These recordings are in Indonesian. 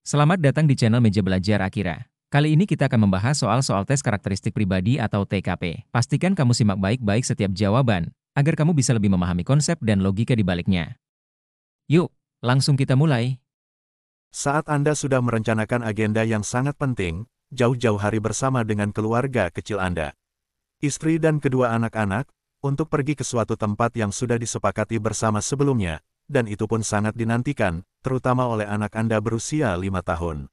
Selamat datang di channel Meja Belajar Akira. Kali ini kita akan membahas soal tes karakteristik pribadi atau TKP. Pastikan kamu simak baik-baik setiap jawaban, agar kamu bisa lebih memahami konsep dan logika di baliknya. Yuk, langsung kita mulai. Saat Anda sudah merencanakan agenda yang sangat penting, jauh-jauh hari bersama dengan keluarga kecil Anda, istri dan kedua anak-anak, untuk pergi ke suatu tempat yang sudah disepakati bersama sebelumnya, dan itu pun sangat dinantikan, terutama oleh anak Anda berusia 5 tahun.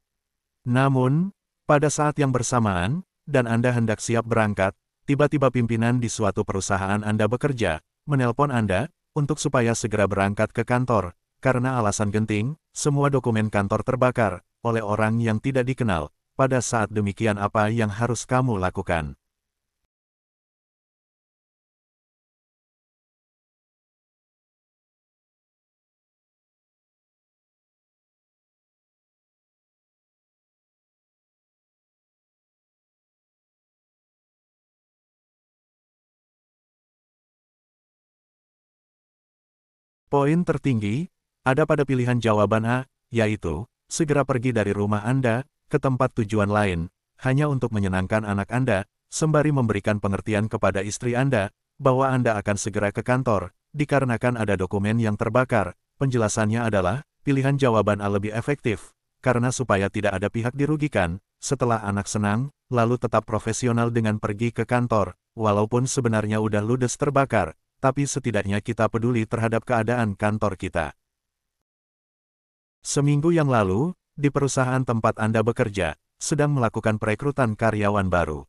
Namun, pada saat yang bersamaan, dan Anda hendak siap berangkat, tiba-tiba pimpinan di suatu perusahaan Anda bekerja, menelpon Anda, untuk supaya segera berangkat ke kantor, karena alasan genting, semua dokumen kantor terbakar, oleh orang yang tidak dikenal. Pada saat demikian apa yang harus kamu lakukan? Poin tertinggi, ada pada pilihan jawaban A, yaitu, segera pergi dari rumah Anda, ke tempat tujuan lain, hanya untuk menyenangkan anak Anda, sembari memberikan pengertian kepada istri Anda, bahwa Anda akan segera ke kantor, dikarenakan ada dokumen yang terbakar. Penjelasannya adalah, pilihan jawaban A lebih efektif, karena supaya tidak ada pihak dirugikan, setelah anak senang, lalu tetap profesional dengan pergi ke kantor, walaupun sebenarnya udah ludes terbakar, tapi setidaknya kita peduli terhadap keadaan kantor kita. Seminggu yang lalu, di perusahaan tempat Anda bekerja, sedang melakukan perekrutan karyawan baru.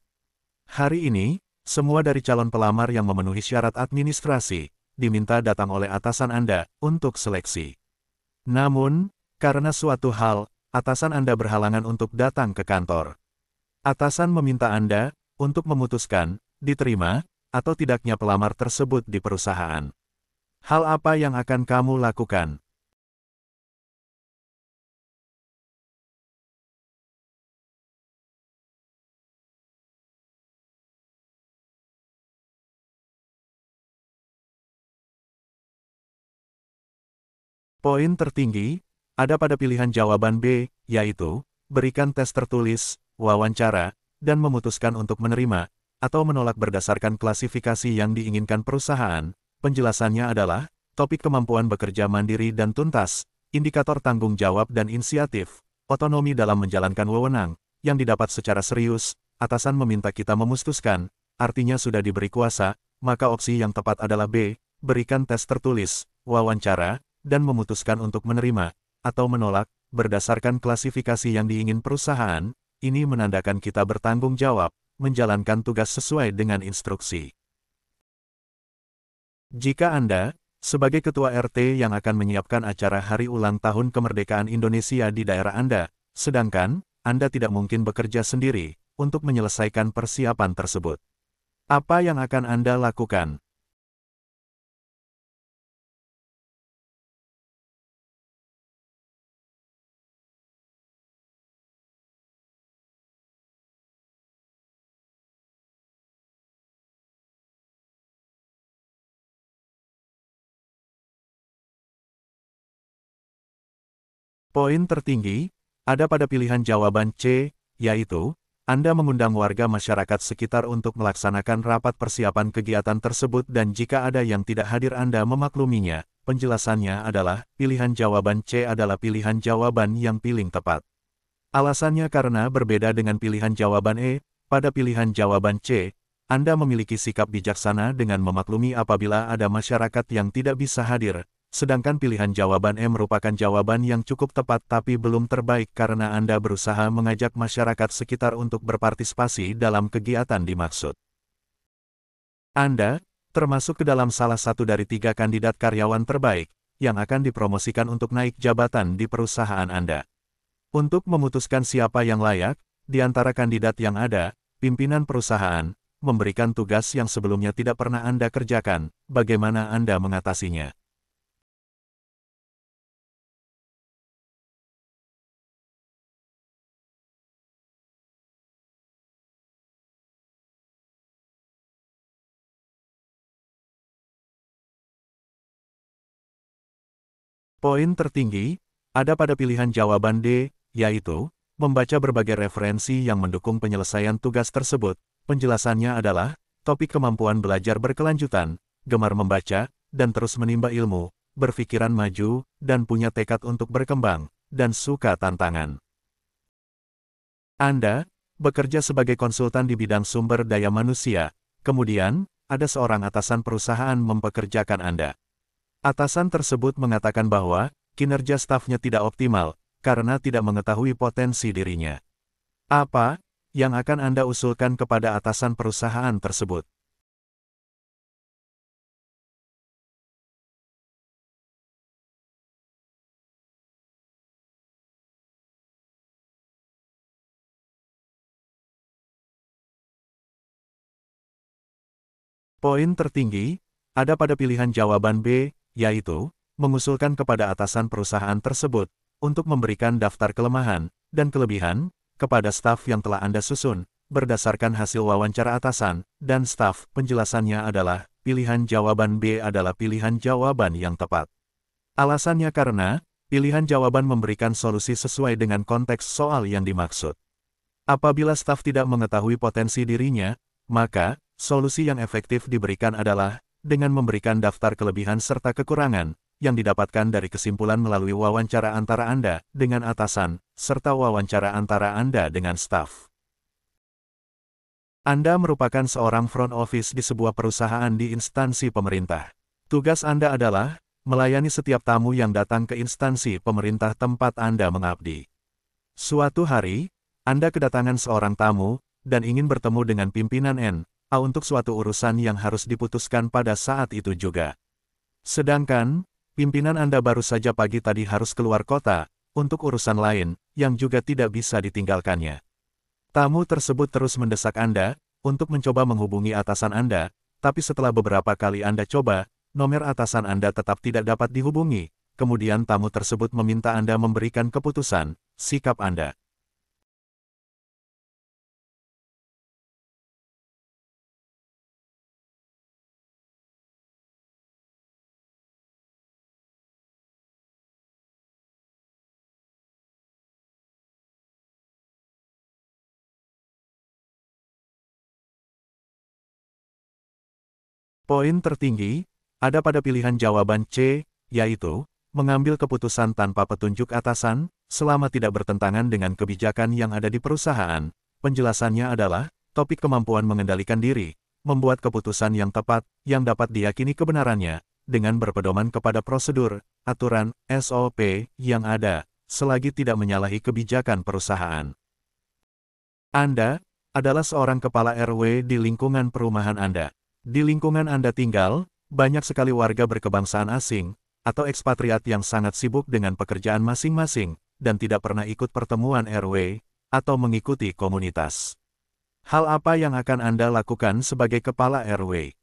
Hari ini, semua dari calon pelamar yang memenuhi syarat administrasi, diminta datang oleh atasan Anda untuk seleksi. Namun, karena suatu hal, atasan Anda berhalangan untuk datang ke kantor. Atasan meminta Anda untuk memutuskan, diterima, atau tidaknya pelamar tersebut di perusahaan. Hal apa yang akan kamu lakukan? Poin tertinggi, ada pada pilihan jawaban B, yaitu, berikan tes tertulis, wawancara, dan memutuskan untuk menerima, atau menolak berdasarkan klasifikasi yang diinginkan perusahaan. Penjelasannya adalah, topik kemampuan bekerja mandiri dan tuntas, indikator tanggung jawab dan inisiatif, otonomi dalam menjalankan wewenang, yang didapat secara serius, atasan meminta kita memutuskan, artinya sudah diberi kuasa, maka opsi yang tepat adalah B, berikan tes tertulis, wawancara, dan memutuskan untuk menerima, atau menolak, berdasarkan klasifikasi yang diingin perusahaan. Ini menandakan kita bertanggung jawab, menjalankan tugas sesuai dengan instruksi. Jika Anda, sebagai Ketua RT yang akan menyiapkan acara hari ulang tahun kemerdekaan Indonesia di daerah Anda, sedangkan Anda tidak mungkin bekerja sendiri untuk menyelesaikan persiapan tersebut, apa yang akan Anda lakukan? Poin tertinggi, ada pada pilihan jawaban C, yaitu, Anda mengundang warga masyarakat sekitar untuk melaksanakan rapat persiapan kegiatan tersebut dan jika ada yang tidak hadir Anda memakluminya. Penjelasannya adalah, pilihan jawaban C adalah pilihan jawaban yang paling tepat. Alasannya karena berbeda dengan pilihan jawaban E, pada pilihan jawaban C, Anda memiliki sikap bijaksana dengan memaklumi apabila ada masyarakat yang tidak bisa hadir, sedangkan pilihan jawaban E merupakan jawaban yang cukup tepat tapi belum terbaik karena Anda berusaha mengajak masyarakat sekitar untuk berpartisipasi dalam kegiatan dimaksud. Anda, termasuk ke dalam salah satu dari 3 kandidat karyawan terbaik, yang akan dipromosikan untuk naik jabatan di perusahaan Anda. Untuk memutuskan siapa yang layak, di antara kandidat yang ada, pimpinan perusahaan, memberikan tugas yang sebelumnya tidak pernah Anda kerjakan, bagaimana Anda mengatasinya? Poin tertinggi, ada pada pilihan jawaban D, yaitu membaca berbagai referensi yang mendukung penyelesaian tugas tersebut. Penjelasannya adalah topik kemampuan belajar berkelanjutan, gemar membaca, dan terus menimba ilmu, berpikiran maju, dan punya tekad untuk berkembang, dan suka tantangan. Anda bekerja sebagai konsultan di bidang sumber daya manusia, kemudian ada seorang atasan perusahaan mempekerjakan Anda. Atasan tersebut mengatakan bahwa kinerja stafnya tidak optimal karena tidak mengetahui potensi dirinya. Apa yang akan Anda usulkan kepada atasan perusahaan tersebut? Poin tertinggi ada pada pilihan jawaban B, yaitu mengusulkan kepada atasan perusahaan tersebut untuk memberikan daftar kelemahan dan kelebihan kepada staf yang telah Anda susun berdasarkan hasil wawancara atasan dan staf. Penjelasannya adalah pilihan jawaban B adalah pilihan jawaban yang tepat. Alasannya karena pilihan jawaban memberikan solusi sesuai dengan konteks soal yang dimaksud. Apabila staf tidak mengetahui potensi dirinya, maka solusi yang efektif diberikan adalah dengan memberikan daftar kelebihan serta kekurangan yang didapatkan dari kesimpulan melalui wawancara antara Anda dengan atasan, serta wawancara antara Anda dengan staf. Anda merupakan seorang front office di sebuah perusahaan di instansi pemerintah. Tugas Anda adalah melayani setiap tamu yang datang ke instansi pemerintah tempat Anda mengabdi. Suatu hari, Anda kedatangan seorang tamu dan ingin bertemu dengan pimpinan N.A. untuk suatu urusan yang harus diputuskan pada saat itu juga. Sedangkan, pimpinan Anda baru saja pagi tadi harus keluar kota untuk urusan lain yang juga tidak bisa ditinggalkannya. Tamu tersebut terus mendesak Anda untuk mencoba menghubungi atasan Anda, tapi setelah beberapa kali Anda coba, nomor atasan Anda tetap tidak dapat dihubungi. Kemudian tamu tersebut meminta Anda memberikan keputusan, sikap Anda. Poin tertinggi ada pada pilihan jawaban C, yaitu mengambil keputusan tanpa petunjuk atasan, selama tidak bertentangan dengan kebijakan yang ada di perusahaan. Penjelasannya adalah topik kemampuan mengendalikan diri, membuat keputusan yang tepat, yang dapat diyakini kebenarannya, dengan berpedoman kepada prosedur, aturan, SOP, yang ada, selagi tidak menyalahi kebijakan perusahaan. Anda adalah seorang kepala RW di lingkungan perumahan Anda. Di lingkungan Anda tinggal, banyak sekali warga berkebangsaan asing, atau ekspatriat yang sangat sibuk dengan pekerjaan masing-masing, dan tidak pernah ikut pertemuan RW, atau mengikuti komunitas. Hal apa yang akan Anda lakukan sebagai kepala RW?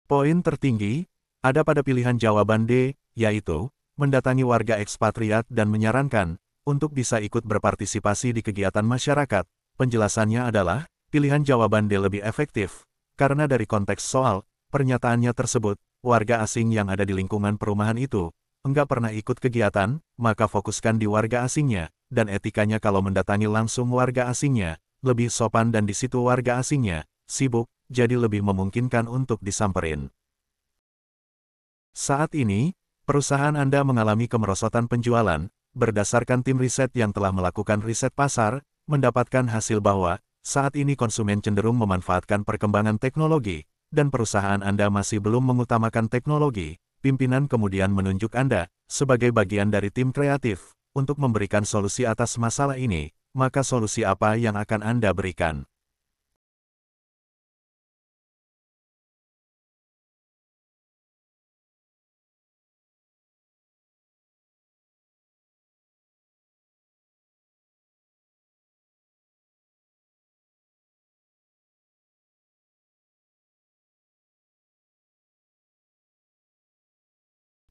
Poin tertinggi ada pada pilihan jawaban D, yaitu mendatangi warga ekspatriat dan menyarankan untuk bisa ikut berpartisipasi di kegiatan masyarakat. Penjelasannya adalah pilihan jawaban D lebih efektif karena dari konteks soal pernyataannya tersebut, warga asing yang ada di lingkungan perumahan itu enggak pernah ikut kegiatan, maka fokuskan di warga asingnya dan etikanya kalau mendatangi langsung warga asingnya lebih sopan dan di situ warga asingnya sibuk, jadi lebih memungkinkan untuk disamperin. Saat ini, perusahaan Anda mengalami kemerosotan penjualan, berdasarkan tim riset yang telah melakukan riset pasar, mendapatkan hasil bahwa, saat ini konsumen cenderung memanfaatkan perkembangan teknologi, dan perusahaan Anda masih belum mengutamakan teknologi. Pimpinan kemudian menunjuk Anda sebagai bagian dari tim kreatif untuk memberikan solusi atas masalah ini, maka solusi apa yang akan Anda berikan?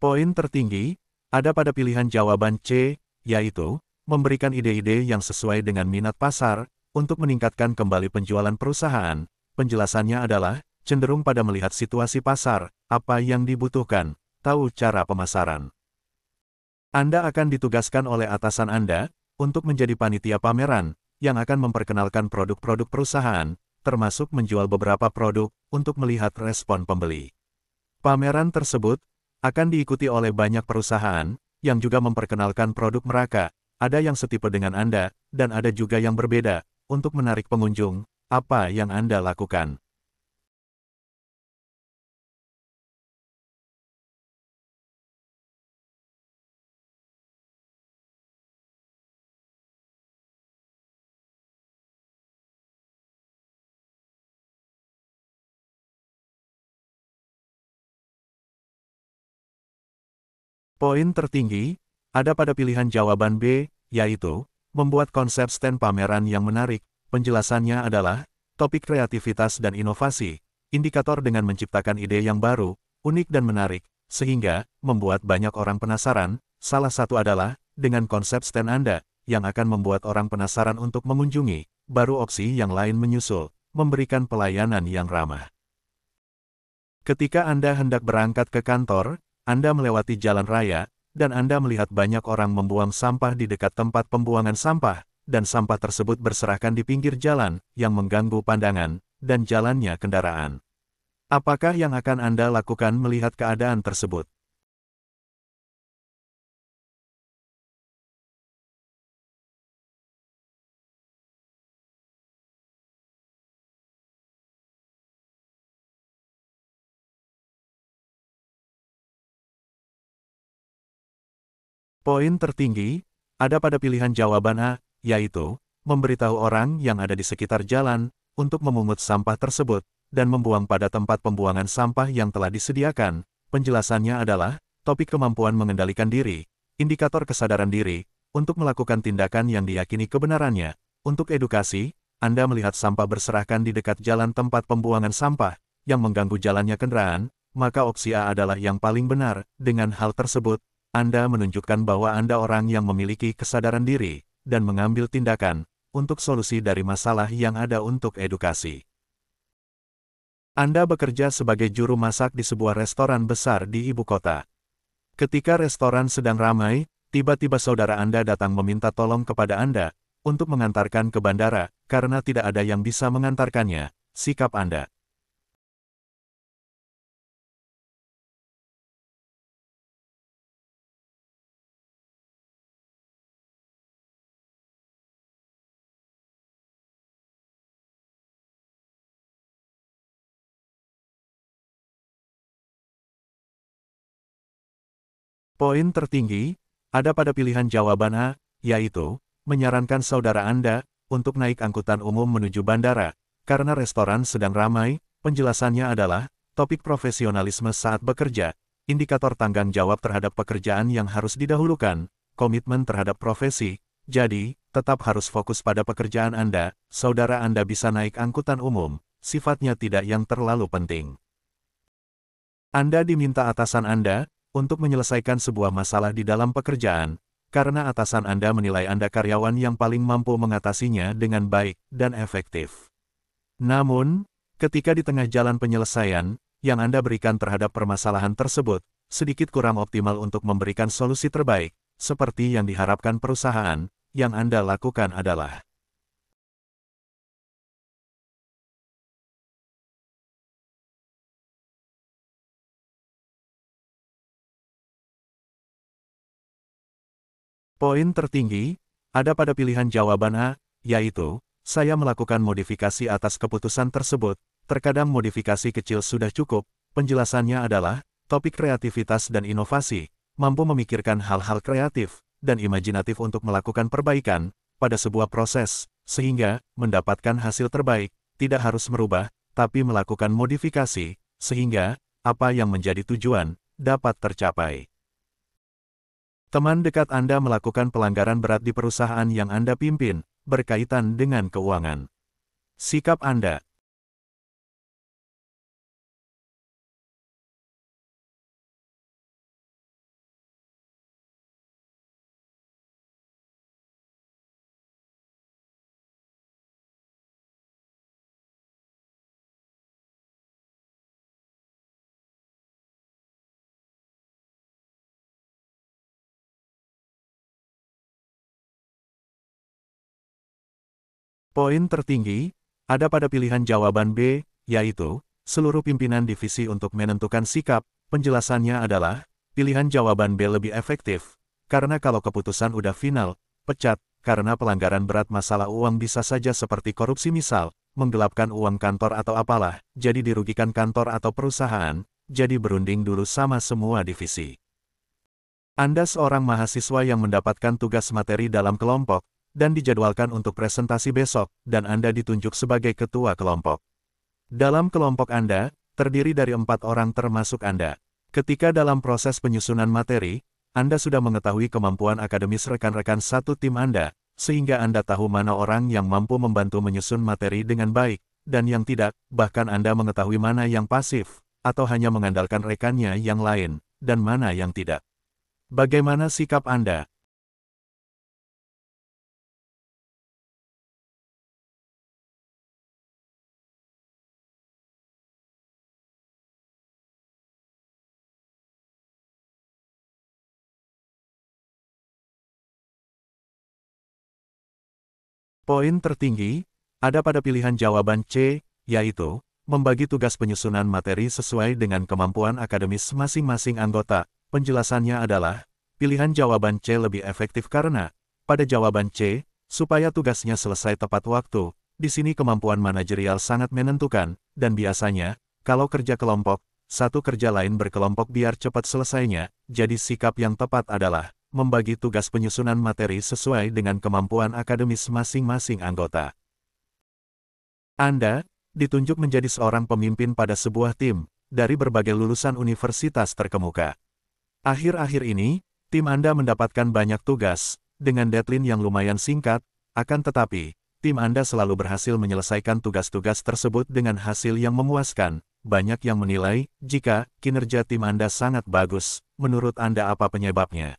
Poin tertinggi ada pada pilihan jawaban C, yaitu memberikan ide-ide yang sesuai dengan minat pasar, untuk meningkatkan kembali penjualan perusahaan. Penjelasannya adalah, cenderung pada melihat situasi pasar, apa yang dibutuhkan, tahu cara pemasaran. Anda akan ditugaskan oleh atasan Anda, untuk menjadi panitia pameran, yang akan memperkenalkan produk-produk perusahaan, termasuk menjual beberapa produk, untuk melihat respon pembeli. Pameran tersebut akan diikuti oleh banyak perusahaan yang juga memperkenalkan produk mereka. Ada yang setipe dengan Anda, dan ada juga yang berbeda. Untuk menarik pengunjung, apa yang Anda lakukan? Poin tertinggi ada pada pilihan jawaban B, yaitu membuat konsep stand pameran yang menarik. Penjelasannya adalah topik kreativitas dan inovasi, indikator dengan menciptakan ide yang baru, unik dan menarik, sehingga membuat banyak orang penasaran. Salah satu adalah dengan konsep stand Anda yang akan membuat orang penasaran untuk mengunjungi, baru opsi yang lain menyusul, memberikan pelayanan yang ramah. Ketika Anda hendak berangkat ke kantor, Anda melewati jalan raya, dan Anda melihat banyak orang membuang sampah di dekat tempat pembuangan sampah, dan sampah tersebut berserakan di pinggir jalan, yang mengganggu pandangan, dan jalannya kendaraan. Apakah yang akan Anda lakukan melihat keadaan tersebut? Poin tertinggi ada pada pilihan jawaban A, yaitu memberitahu orang yang ada di sekitar jalan untuk memungut sampah tersebut dan membuang pada tempat pembuangan sampah yang telah disediakan. Penjelasannya adalah topik kemampuan mengendalikan diri, indikator kesadaran diri untuk melakukan tindakan yang diyakini kebenarannya. Untuk edukasi, Anda melihat sampah berserakan di dekat jalan tempat pembuangan sampah yang mengganggu jalannya kendaraan, maka opsi A adalah yang paling benar. Dengan hal tersebut, Anda menunjukkan bahwa Anda orang yang memiliki kesadaran diri, dan mengambil tindakan, untuk solusi dari masalah yang ada untuk edukasi. Anda bekerja sebagai juru masak di sebuah restoran besar di ibu kota. Ketika restoran sedang ramai, tiba-tiba saudara Anda datang meminta tolong kepada Anda, untuk mengantarkan ke bandara, karena tidak ada yang bisa mengantarkannya. Sikap Anda. Poin tertinggi ada pada pilihan jawaban A, yaitu menyarankan saudara Anda untuk naik angkutan umum menuju bandara, karena restoran sedang ramai. Penjelasannya adalah topik profesionalisme saat bekerja, indikator tanggung jawab terhadap pekerjaan yang harus didahulukan, komitmen terhadap profesi. Jadi, tetap harus fokus pada pekerjaan Anda. Saudara Anda bisa naik angkutan umum, sifatnya tidak yang terlalu penting. Anda diminta atasan Anda untuk menyelesaikan sebuah masalah di dalam pekerjaan, karena atasan Anda menilai Anda karyawan yang paling mampu mengatasinya dengan baik dan efektif. Namun, ketika di tengah jalan penyelesaian yang Anda berikan terhadap permasalahan tersebut, sedikit kurang optimal untuk memberikan solusi terbaik, seperti yang diharapkan perusahaan, yang Anda lakukan adalah poin tertinggi ada pada pilihan jawaban A, yaitu saya melakukan modifikasi atas keputusan tersebut. Terkadang modifikasi kecil sudah cukup. Penjelasannya adalah topik kreativitas dan inovasi, mampu memikirkan hal-hal kreatif dan imajinatif untuk melakukan perbaikan pada sebuah proses, sehingga mendapatkan hasil terbaik. Tidak harus merubah, tapi melakukan modifikasi, sehingga apa yang menjadi tujuan dapat tercapai. Teman dekat Anda melakukan pelanggaran berat di perusahaan yang Anda pimpin, berkaitan dengan keuangan. Sikap Anda. Poin tertinggi ada pada pilihan jawaban B, yaitu seluruh pimpinan divisi untuk menentukan sikap. Penjelasannya adalah pilihan jawaban B lebih efektif, karena kalau keputusan udah final, pecat, karena pelanggaran berat masalah uang bisa saja seperti korupsi misal, menggelapkan uang kantor atau apalah, jadi dirugikan kantor atau perusahaan, jadi berunding dulu sama semua divisi. Anda seorang mahasiswa yang mendapatkan tugas materi dalam kelompok, dan dijadwalkan untuk presentasi besok, dan Anda ditunjuk sebagai ketua kelompok. Dalam kelompok Anda, terdiri dari 4 orang termasuk Anda. Ketika dalam proses penyusunan materi, Anda sudah mengetahui kemampuan akademis rekan-rekan satu tim Anda, sehingga Anda tahu mana orang yang mampu membantu menyusun materi dengan baik, dan yang tidak, bahkan Anda mengetahui mana yang pasif, atau hanya mengandalkan rekannya yang lain, dan mana yang tidak. Bagaimana sikap Anda? Poin tertinggi ada pada pilihan jawaban C, yaitu membagi tugas penyusunan materi sesuai dengan kemampuan akademis masing-masing anggota. Penjelasannya adalah pilihan jawaban C lebih efektif karena pada jawaban C, supaya tugasnya selesai tepat waktu, di sini kemampuan manajerial sangat menentukan, dan biasanya, kalau kerja kelompok, satu kerja lain berkelompok biar cepat selesainya, jadi sikap yang tepat adalah membagi tugas penyusunan materi sesuai dengan kemampuan akademis masing-masing anggota. Anda ditunjuk menjadi seorang pemimpin pada sebuah tim dari berbagai lulusan universitas terkemuka. Akhir-akhir ini, tim Anda mendapatkan banyak tugas dengan deadline yang lumayan singkat, akan tetapi, tim Anda selalu berhasil menyelesaikan tugas-tugas tersebut dengan hasil yang memuaskan. Banyak yang menilai jika kinerja tim Anda sangat bagus. Menurut Anda apa penyebabnya?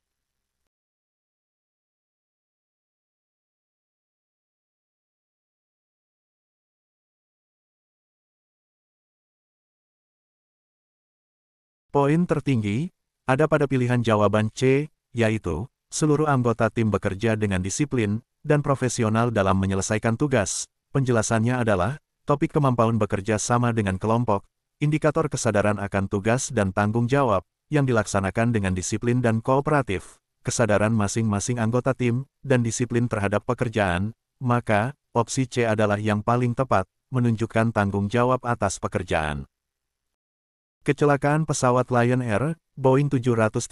Poin tertinggi ada pada pilihan jawaban C, yaitu seluruh anggota tim bekerja dengan disiplin dan profesional dalam menyelesaikan tugas. Penjelasannya adalah topik kemampuan bekerja sama dengan kelompok, indikator kesadaran akan tugas dan tanggung jawab yang dilaksanakan dengan disiplin dan kooperatif, kesadaran masing-masing anggota tim, dan disiplin terhadap pekerjaan, maka opsi C adalah yang paling tepat, menunjukkan tanggung jawab atas pekerjaan. Kecelakaan pesawat Lion Air, Boeing 737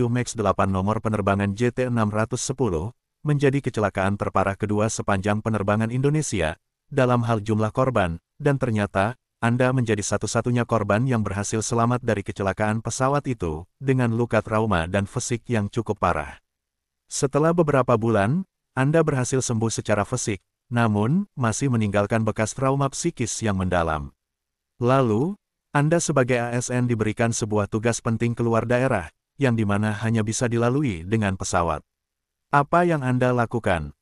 MAX 8 nomor penerbangan JT610, menjadi kecelakaan terparah kedua sepanjang penerbangan Indonesia, dalam hal jumlah korban, dan ternyata, Anda menjadi satu-satunya korban yang berhasil selamat dari kecelakaan pesawat itu, dengan luka trauma dan fisik yang cukup parah. Setelah beberapa bulan, Anda berhasil sembuh secara fisik, namun, masih meninggalkan bekas trauma psikis yang mendalam. Lalu, Anda sebagai ASN diberikan sebuah tugas penting keluar daerah, yang dimana hanya bisa dilalui dengan pesawat. Apa yang Anda lakukan?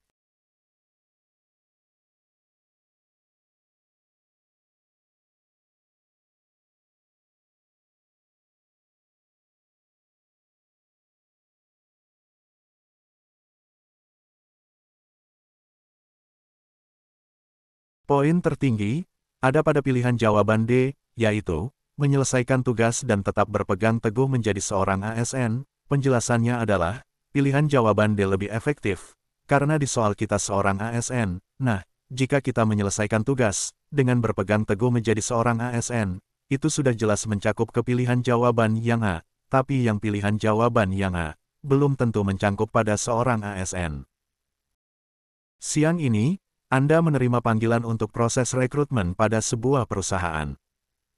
Poin tertinggi ada pada pilihan jawaban D, yaitu menyelesaikan tugas dan tetap berpegang teguh menjadi seorang ASN. Penjelasannya adalah pilihan jawaban D lebih efektif, karena di soal kita seorang ASN. Nah, jika kita menyelesaikan tugas dengan berpegang teguh menjadi seorang ASN, itu sudah jelas mencakup ke pilihan jawaban yang A, tapi yang pilihan jawaban yang A belum tentu mencangkup pada seorang ASN. Siang ini, Anda menerima panggilan untuk proses rekrutmen pada sebuah perusahaan.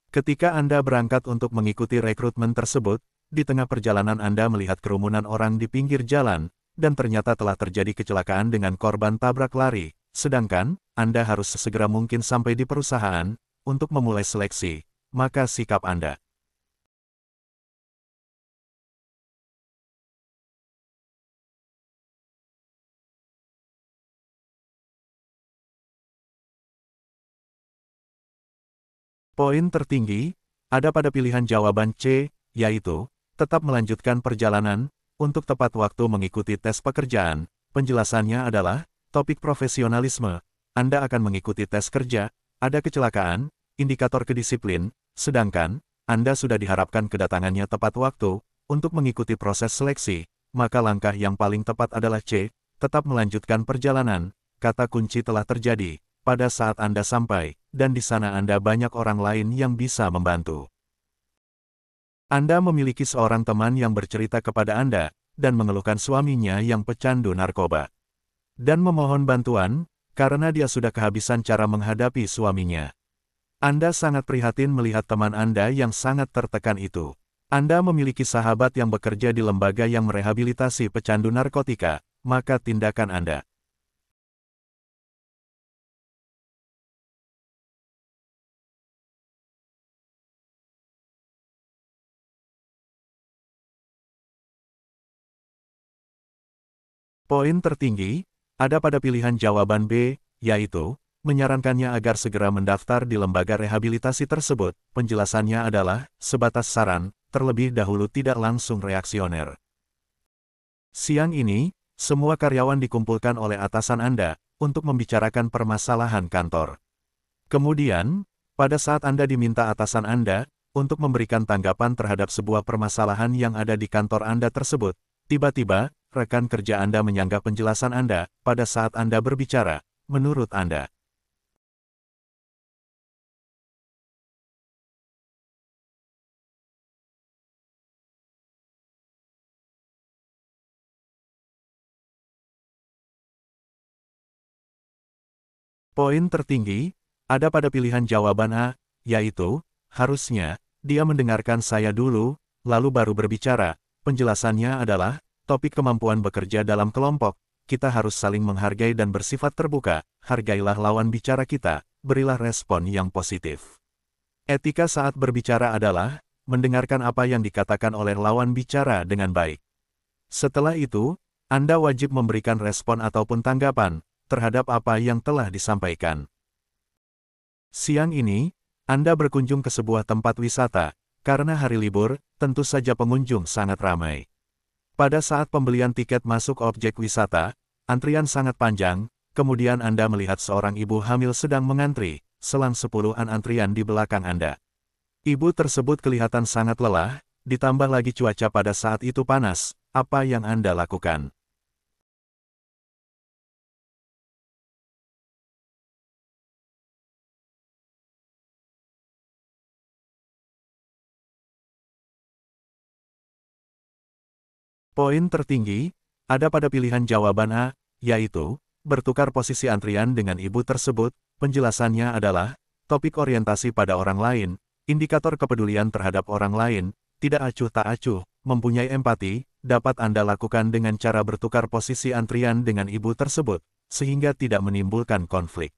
Ketika Anda berangkat untuk mengikuti rekrutmen tersebut, di tengah perjalanan Anda melihat kerumunan orang di pinggir jalan, dan ternyata telah terjadi kecelakaan dengan korban tabrak lari, sedangkan Anda harus sesegera mungkin sampai di perusahaan untuk memulai seleksi. Maka sikap Anda. Poin tertinggi ada pada pilihan jawaban C, yaitu tetap melanjutkan perjalanan untuk tepat waktu mengikuti tes pekerjaan. Penjelasannya adalah topik profesionalisme. Anda akan mengikuti tes kerja, ada kecelakaan, indikator kedisiplin, sedangkan Anda sudah diharapkan kedatangannya tepat waktu untuk mengikuti proses seleksi, maka langkah yang paling tepat adalah C, tetap melanjutkan perjalanan. Kata kunci telah terjadi pada saat Anda sampai, dan di sana Anda banyak orang lain yang bisa membantu. Anda memiliki seorang teman yang bercerita kepada Anda, dan mengeluhkan suaminya yang pecandu narkoba. Dan memohon bantuan, karena dia sudah kehabisan cara menghadapi suaminya. Anda sangat prihatin melihat teman Anda yang sangat tertekan itu. Anda memiliki sahabat yang bekerja di lembaga yang merehabilitasi pecandu narkotika, maka tindakan Anda. Poin tertinggi ada pada pilihan jawaban B, yaitu menyarankannya agar segera mendaftar di lembaga rehabilitasi tersebut. Penjelasannya adalah sebatas saran, terlebih dahulu tidak langsung reaksioner. Siang ini, semua karyawan dikumpulkan oleh atasan Anda untuk membicarakan permasalahan kantor. Kemudian, pada saat Anda diminta atasan Anda untuk memberikan tanggapan terhadap sebuah permasalahan yang ada di kantor Anda tersebut, tiba-tiba, rekan kerja Anda menyanggah penjelasan Anda pada saat Anda berbicara. Menurut Anda, poin tertinggi ada pada pilihan jawaban A, yaitu harusnya dia mendengarkan saya dulu, lalu baru berbicara. Penjelasannya adalah topik kemampuan bekerja dalam kelompok. Kita harus saling menghargai dan bersifat terbuka. Hargailah lawan bicara kita, berilah respon yang positif. Etika saat berbicara adalah mendengarkan apa yang dikatakan oleh lawan bicara dengan baik. Setelah itu, Anda wajib memberikan respon ataupun tanggapan terhadap apa yang telah disampaikan. Siang ini, Anda berkunjung ke sebuah tempat wisata. Karena hari libur, tentu saja pengunjung sangat ramai. Pada saat pembelian tiket masuk objek wisata, antrian sangat panjang, kemudian Anda melihat seorang ibu hamil sedang mengantri, selang 10-an antrian di belakang Anda. Ibu tersebut kelihatan sangat lelah, ditambah lagi cuaca pada saat itu panas. Apa yang Anda lakukan? Poin tertinggi ada pada pilihan jawaban A, yaitu bertukar posisi antrian dengan ibu tersebut. Penjelasannya adalah topik orientasi pada orang lain, indikator kepedulian terhadap orang lain, tidak acuh tak acuh, mempunyai empati, dapat Anda lakukan dengan cara bertukar posisi antrian dengan ibu tersebut, sehingga tidak menimbulkan konflik.